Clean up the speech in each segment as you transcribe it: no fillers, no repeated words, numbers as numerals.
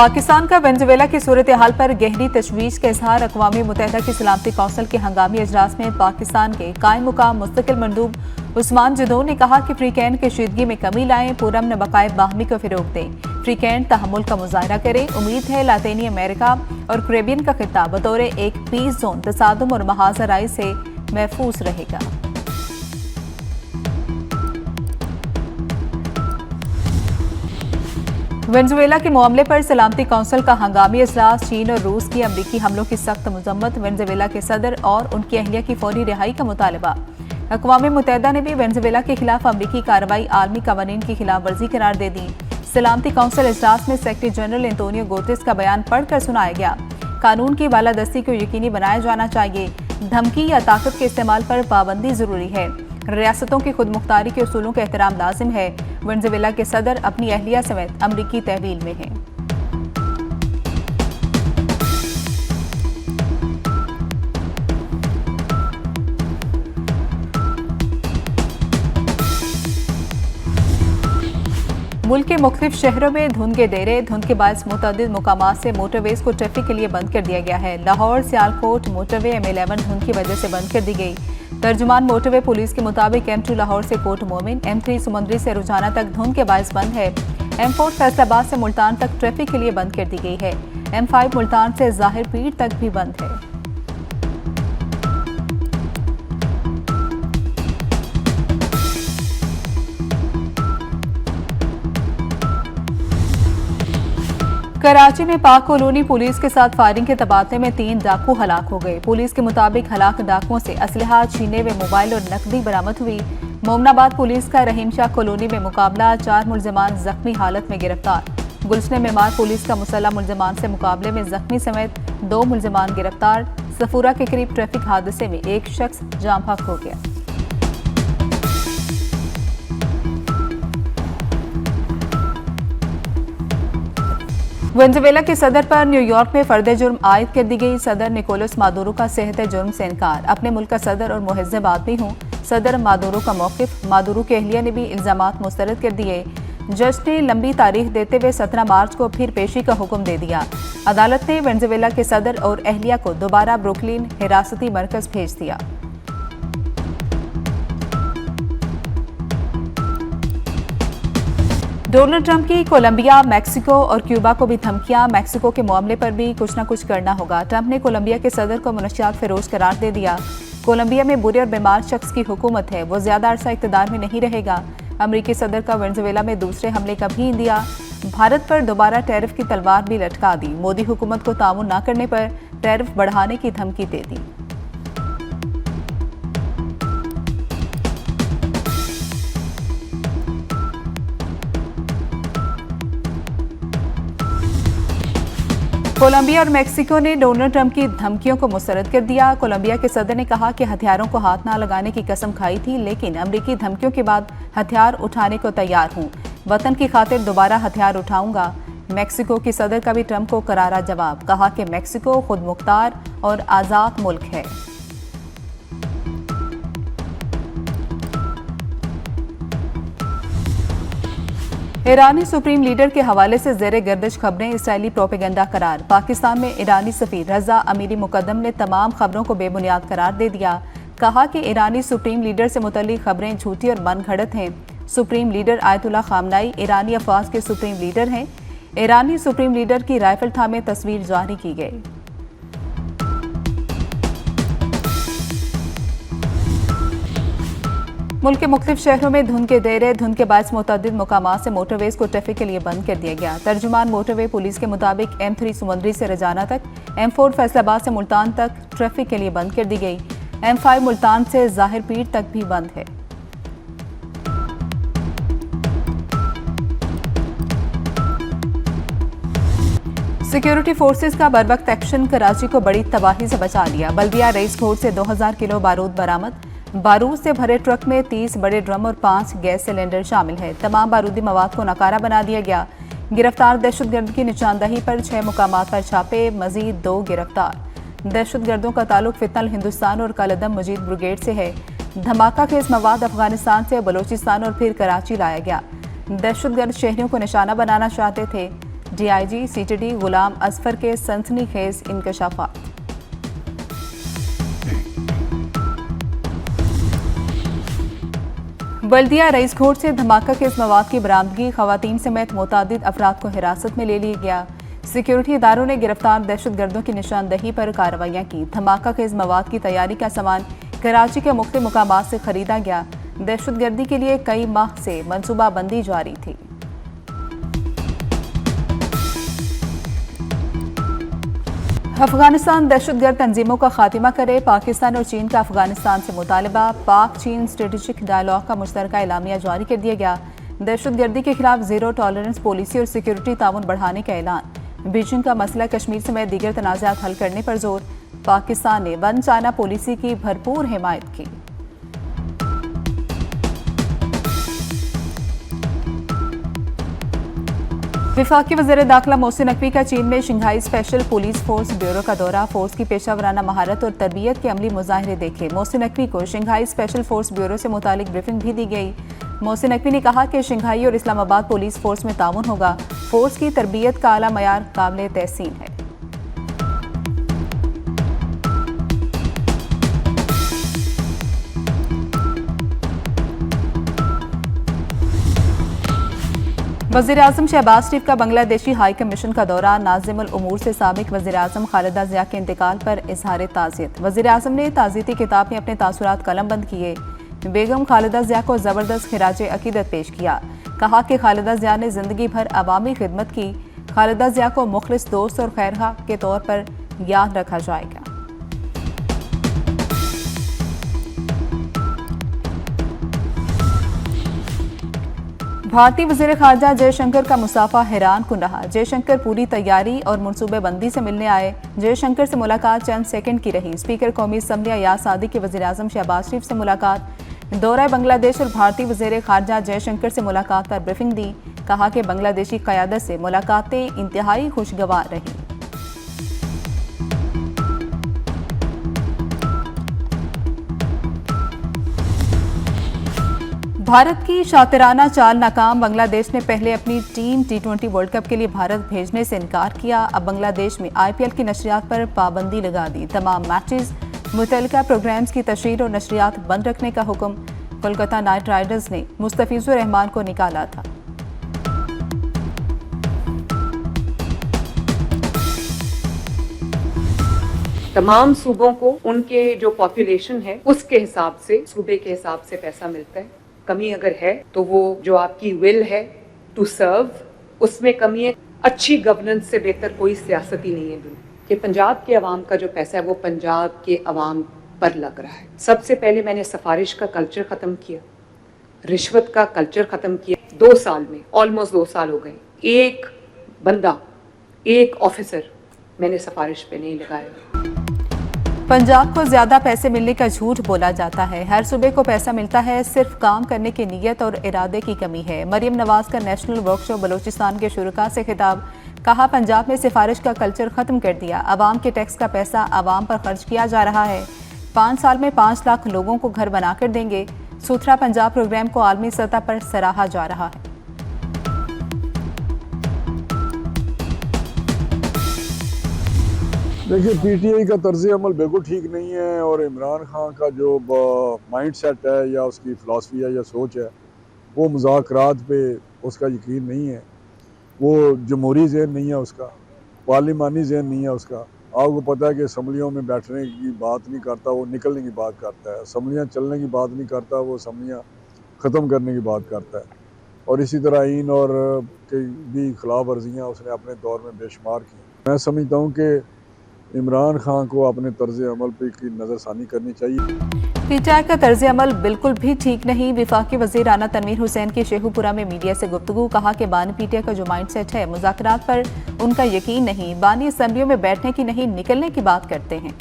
पाकिस्तान का वेनेजुएला की सूरत हाल पर गहरी तशवीश का इजहार। अक़वाम मुत्तहिदा की सलामती कौंसिल के हंगामी इजलास में पाकिस्तान के कायम मुकाम मुस्तकिल मंदूब उस्मान जदों ने कहा कि फ्री कैंट कशीदगी में कमी लाएं, पुरअमन बकाए बाहमी को फिरोग दें, फ्री कैंट तहम्मुल का मुजाहरा करें। उम्मीद है लातीनी अमेरिका और कैरेबियन का खित्ता बतौर एक पीस जोन तसादुम और महाजराई से महफूज रहेगा। वेनेजुएला के मामले पर सलामती कौंसिल का हंगामी इजलास। चीन और रूस की अमरीकी हमलों की सख्त मजम्मत। वेनेजुएला के सदर और उनकी अहलिया की फौरी रिहाई का मुतालबा। अक़वाम मुत्तहिदा ने भी वेनेजुएला के खिलाफ अमरीकी कार्रवाई आलमी कवानीन की खिलाफ वर्जी करार दे दी। सलामती कौंसिल इजलास में सेक्रेटरी जनरल एंटोनियो गुतेरेस का बयान पढ़कर सुनाया गया। कानून की बालादस्ती को यकीनी बनाया जाना चाहिए। धमकी या ताकत के इस्तेमाल पर पाबंदी जरूरी है। रियासतों की खुद मुख्तारी के उसूलों का एहतराम लाजिम है। वेनेजुएला के सदर अपनी अहलिया समेत अमरीकी तहवील में हैं। मुल्क के मुख्तलिफ शहरों में धुंध के डेरे। धुंध के बायस मुतअद्दिद मुकामात से मोटरवेज को ट्रैफिक के लिए बंद कर दिया गया है। लाहौर सियालकोट मोटरवे M11 धुंध की वजह से बंद कर दी गई। तर्जुमान मोटरवे पुलिस के मुताबिक M2 लाहौर से कोट मोमिन, M3 सुमंदरी से रुझाना तक धुंध के बायस बंद है। M4 फैसलाबाद से मुल्तान तक ट्रैफिक के लिए बंद कर दी गई है। M5 मुल्तान से ज़ाहिर पीर तक भी बंद है। कराची में पाक कॉलोनी पुलिस के साथ फायरिंग के तबादले में 3 डाकू हलाक हो गए। पुलिस के मुताबिक हलाक डाकुओं से असलहा, छीने हुए मोबाइल और नकदी बरामद हुई। मोमनाबाद पुलिस का रहीम शाह कॉलोनी में मुकाबला। 4 मुलजमान जख्मी हालत में गिरफ्तार। गुलशन मेमार पुलिस का मुसल्लह मुलजमान से मुकाबले में जख्मी समेत 2 मुलजमान गिरफ्तार। सफूरा के करीब ट्रैफिक हादसे में एक शख्स जाम बहक हो गया। वेनेजुएला के सदर पर न्यूयॉर्क में फर्द जुर्म आयद कर दी गई। सदर निकोलस मादुरो का सेहत जुर्म से इनकार। अपने मुल्क का सदर और मुहज़्ज़ब आदमी हूँ, सदर मादुरो का मौक़िफ़। मादुरो की अहलिया ने भी इल्ज़ामात मुस्तरद कर दिए। जज ने लंबी तारीख देते हुए 17 मार्च को फिर पेशी का हुक्म दे दिया। अदालत ने वेनेजुएला के सदर और अहलिया को दोबारा ब्रुकलिन हिरासती मरकज भेज दिया। डोनाल्ड ट्रंप की कोलंबिया, मैक्सिको और क्यूबा को भी धमकियां। मैक्सिको के मामले पर भी कुछ न कुछ करना होगा। ट्रंप ने कोलंबिया के सदर को मनशियात फिरोज करार दे दिया। कोलंबिया में बुरे और बीमार शख्स की हुकूमत है, वो ज्यादा अरसा इक़्तिदार में नहीं रहेगा। अमरीकी सदर का वेनेजुएला में दूसरे हमले का भी इंदिया। भारत पर दोबारा टैरिफ की तलवार भी लटका दी। मोदी हुकूमत को ताउन न करने पर टैरिफ बढ़ाने की धमकी दे दी। कोलंबिया और मैक्सिको ने डोनाल्ड ट्रंप की धमकियों को मुस्तरद कर दिया। कोलंबिया के सदर ने कहा कि हथियारों को हाथ ना लगाने की कसम खाई थी, लेकिन अमरीकी धमकियों के बाद हथियार उठाने को तैयार हूं। वतन की खातिर दोबारा हथियार उठाऊंगा। मैक्सिको की सदर का भी ट्रंप को करारा जवाब। कहा कि मैक्सिको खुद मुख्तार और आज़ाद मुल्क है। ईरानी सुप्रीम लीडर के हवाले से ज़ेरे गर्दिश खबरें इसराइली प्रोपेगेंडा करार। पाकिस्तान में ईरानी सफीर रजा अमीरी मुकद्दम ने तमाम खबरों को बेबुनियाद करार दे दिया। कहा कि ईरानी सुप्रीम लीडर से मुतल्लिक खबरें झूठी और मनगढ़ंत हैं। सुप्रीम लीडर आयतुल्ला खामनाई ईरानी अफवाज के सुप्रीम लीडर हैं। ईरानी सुप्रीम लीडर की राइफल थामे तस्वीर जारी की गई। मुल्क के मुख्तलिफ शहरों में धुंध के डेरे। धुंध के बायस मुतअद्दिद मुकामात से मोटरवेज को ट्रैफिक के लिए बंद कर दिया गया। तर्जुमान मोटरवे पुलिस के मुताबिक M3 सुमंदरी से रजाना तक, M4 फैसलाबाद से मुल्तान तक ट्रैफिक के लिए बंद कर दी गई। M5 मुल्तान से ज़ाहिर पीर तक भी बंद है। सिक्योरिटी फोर्सेस का बरवक्त एक्शन कराची को बड़ी तबाही से बचा लिया। बल्दिया रईस घोट से 2000 किलो बारूद बरामद। बारूद से भरे ट्रक में 30 बड़े ड्रम और 5 गैस सिलेंडर शामिल है। तमाम बारूदी मवाद को नकारा बना दिया गया। गिरफ्तार दहशतगर्द की निशानदही पर 6 मुकामात पर छापे, मजीद 2 गिरफ्तार। दहशतगर्दों का ताल्लुक फितनल हिंदुस्तान और कलदम मजीद ब्रिगेड से है। धमाका खेज मवाद अफगानिस्तान से बलोचिस्तान और फिर कराची लाया गया। दहशतगर्द शहरियों को निशाना बनाना चाहते थे। DIG CTD गुलाम असफर के सनसनीखेज इंकशाफात। बल्दिया रईस घोट से धमाका के इस मवाद की बरामदगी, खवातीन समेत मुतादिद अफराद को हिरासत में ले लिया गया। सिक्योरिटी इदारों ने गिरफ्तार दहशतगर्दों की निशानदही पर कार्रवाइयां की। धमाका के इस मवाद की तैयारी का सामान कराची के मुख्तलिफ मुकामात से खरीदा गया। दहशतगर्दी के लिए कई माह से मनसूबाबंदी जारी थी। अफगानिस्तान दहशतगर्द तंजीमों का खात्मा करे, पाकिस्तान और चीन का अफगानिस्तान से मुतालबा। पाक चीन स्ट्रेटेजिक डायलॉग का मुश्तरका एलामिया जारी कर दिया गया। दहशतगर्दी के खिलाफ जीरो टॉलरेंस पॉलिसी और सिक्योरिटी ताउन बढ़ाने का ऐलान। बीजिंग का मसला कश्मीर समेत दीगर तनाज़ात हल करने पर जोर। पाकिस्तान ने वन चाइना पॉलिसी की भरपूर हिमायत की। वफाकी वज़ीर दाखिला मोहसिन नकवी का चीन में Shanghai special police force bureau का दौरा। फोर्स की पेशावराना महारत और तरबियत के अमली मुजाहिरे देखे। मोहसिन नकवी को शंघाई स्पेशल फोर्स ब्यूरो से मुतालिक ब्रीफिंग भी दी गई। मोहसिन नकवी ने कहा कि शंघाई और इस्लामाबाद पुलिस फोर्स में ताउन होगा। फोर्स की तरबियत का आला मयार काबिल तहसीन है। वज़ीर-ए-आज़म शहबाज शरीफ का बांग्लादेशी हाई कमीशन का दौरा। नाज़िमुल उमूर से साबिक वज़ीर-ए-आज़म खालिदा ज़िया के इंतकाल पर इजहार ताज़ियत। वज़ीर-ए-आज़म ने ताज़ियती किताब में अपने तासुरात कलमबंद किए। बेगम खालिदा ज़िया को ज़बरदस्त खिराज अकीदत पेश किया। कहा कि खालिदा ज़िया ने ज़िंदगी भर अवामी खिदमत की। खालिदा ज़िया को मुखलिस दोस्त और खैरखा के तौर पर याद रखा जाएगा। भारतीय वज़ीर ख़ारजा जयशंकर का मुसाफा हैरान कुन रहा। जयशंकर पूरी तैयारी और मनसूबेबंदी से मिलने आए। जयशंकर से मुलाकात चंद सेकंड की रही। स्पीकर कौमी असम्बली अयाज सादी के वज़ीर-ए-आज़म शहबाज शरीफ से मुलाकात। दौरा बांग्लादेश और भारतीय वज़ीर ख़ारजा जयशंकर से मुलाकात पर ब्रीफिंग दी। कहा कि बांग्लादेशी क़यादत से मुलाकातें इंतहाई खुशगवार रही। भारत की शातिराना चाल नाकाम। बांग्लादेश ने पहले अपनी टीम T20 वर्ल्ड कप के लिए भारत भेजने से इनकार किया। अब बांग्लादेश में IPL की नशरियात पर पाबंदी लगा दी। तमाम मैचेस, मुतल्लिका प्रोग्राम्स की तशरीह और नशरियात बंद रखने का हुक्म। कोलकाता नाइट राइडर्स ने मुस्तफिजुर रहमान को निकाला था। तमाम सूबों को उनके जो पॉपुलेशन है उसके हिसाब से, सूबे के हिसाब से पैसा मिलता है। कमी अगर है तो वो जो आपकी विल है टू सर्व, उसमें कमी है। अच्छी गवर्नेंस से बेहतर कोई सियासत ही नहीं है दुनिया कि पंजाब के अवाम का जो पैसा है वो पंजाब के अवाम पर लग रहा है। सबसे पहले मैंने सिफारिश का कल्चर ख़त्म किया, रिश्वत का कल्चर ख़त्म किया। 2 साल में, ऑलमोस्ट 2 साल हो गए, एक बंदा, एक ऑफिसर मैंने सिफारिश पे नहीं लगाया। पंजाब को ज्यादा पैसे मिलने का झूठ बोला जाता है। हर सूबे को पैसा मिलता है, सिर्फ काम करने की नीयत और इरादे की कमी है। मरियम नवाज का नेशनल वर्कशॉप बलूचिस्तान के शुरका से खिताब। कहा पंजाब में सिफारिश का कल्चर खत्म कर दिया। अवाम के टैक्स का पैसा अवाम पर खर्च किया जा रहा है। 5 साल में 5 लाख लोगों को घर बनाकर देंगे। सुथरा पंजाब प्रोग्राम को आलमी सतह पर सराहा जा रहा है। देखिए, PTI का तर्ज अमल बिल्कुल ठीक नहीं है और इमरान खान का जो माइंड सेट है या उसकी फ़िलासफ़ी है या सोच है वो मुज़ाकरात पे उसका यकीन नहीं है। वो जमहूरी ज़हन नहीं है उसका, पार्लिमानी ज़हन नहीं है उसका। आपको पता है कि असम्बलियों में बैठने की बात नहीं करता, वो निकलने की बात करता है। असम्बलियाँ चलने की बात नहीं करता, वो असम्बलियाँ ख़त्म करने की बात करता है। और इसी तरह आइन और कई भी खिलाफ वर्जियाँ उसने अपने दौर में बेशुमार की। मैं समझता हूँ कि इमरान खान को अपने तर्ज अमल पे की नज़रसानी करनी चाहिए। PTI का तर्ज अमल बिल्कुल भी ठीक नहीं। वफाकी वज़ीर राना तनवीर हुसैन की शेखुपुरा में मीडिया से गुफ्तगू। कहा कि बानी PTI का जो माइंड सेट है, मुज़ाकरात पर उनका यकीन नहीं। बानी असम्बलियों में बैठने की नहीं, निकलने की बात करते हैं।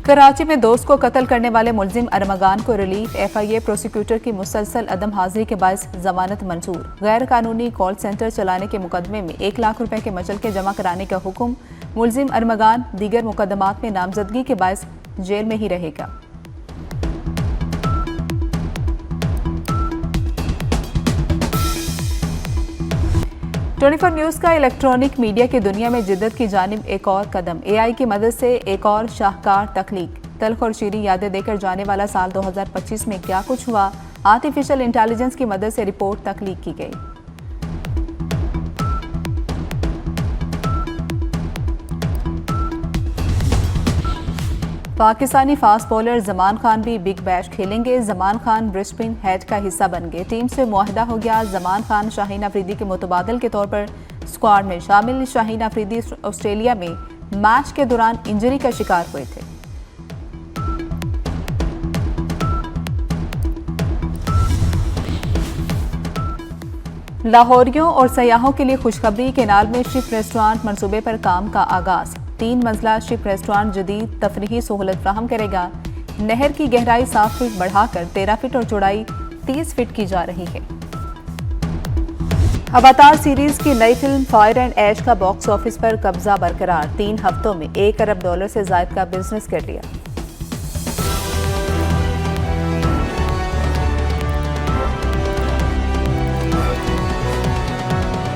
कराची में दोस्त को कत्ल करने वाले मुलजिम अरमगान को रिलीफ। FIA प्रोसिक्यूटर की मुसलसल अदम हाजिरी के बायस जमानत मंजूर। गैर कानूनी कॉल सेंटर चलाने के मुकदमे में 1 लाख रुपए के मचलके जमा कराने का हुक्म। मुलजिम अरमगान दीगर मुकदमात में नामजदगी के बायस जेल में ही रहेगा। 24 न्यूज़ का इलेक्ट्रॉनिक मीडिया की दुनिया में जिद्दत की जानिब एक और कदम। एआई की मदद से एक और शाहकार तख्लीक। तल्ख और शीरीं यादें देकर जाने वाला साल 2025 में क्या कुछ हुआ, आर्टिफिशियल इंटेलिजेंस की मदद से रिपोर्ट तख्लीक की गई। पाकिस्तानी फास्ट बॉलर जमान खान भी बिग बैश खेलेंगे। जमान खान ब्रिस्बेन हेड का हिस्सा बन गए। टीम से मुआहदा हो गया। जमान खान शाहीन अफरीदी के मुतबादिल के तौर पर स्क्वाड में शामिल। शाहीन अफरीदी ऑस्ट्रेलिया में मैच के दौरान इंजरी का शिकार हुए थे। लाहौरियों और सयाहों के लिए खुशखबरी। केनाल में शिप रेस्टोरेंट मंसूबे पर काम का आगाज। 3 मंजिला शिप रेस्टोरेंट जदीद तफरीही सहूलत फ्राहम करेगा। नहर की गहराई 7 फीट बढ़ाकर 13 फीट और चौड़ाई 30 फीट की जा रही है। अवतार सीरीज की नई फिल्म फायर एंड ऐश का बॉक्स ऑफिस पर कब्जा बरकरार। 3 हफ्तों में $1 अरब से ज्यादा का बिजनेस कर लिया।